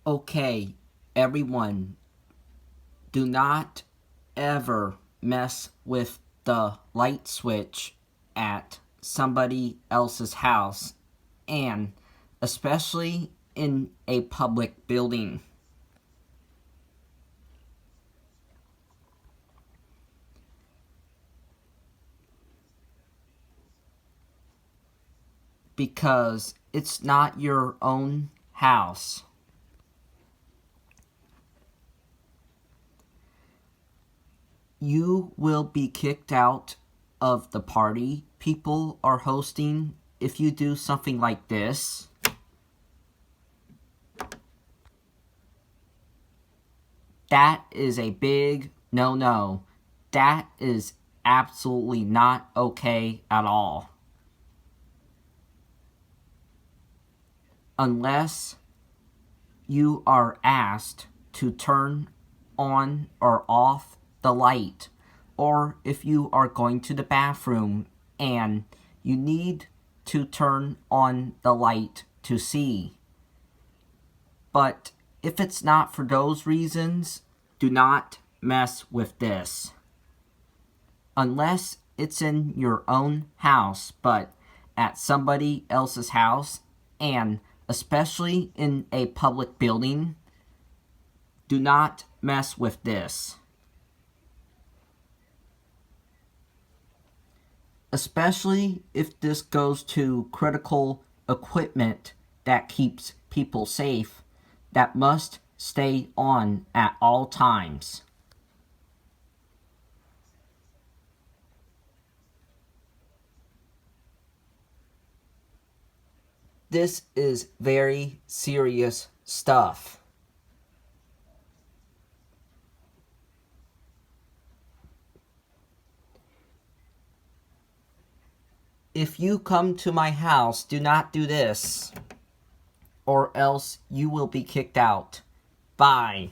Okay, everyone, do not ever mess with the light switch at somebody else's house, and especially in a public building. Because it's not your own house. You will be kicked out of the party people are hosting if you do something like this. That is a big no-no. That is absolutely not okay at all. Unless you are asked to turn on or off the light, or if you are going to the bathroom and you need to turn on the light to see. But if it's not for those reasons, do not mess with this. Unless it's in your own house, but at somebody else's house, and especially in a public building, do not mess with this. Especially if this goes to critical equipment that keeps people safe, that must stay on at all times. This is very serious stuff. If you come to my house, do not do this, or else you will be kicked out. Bye.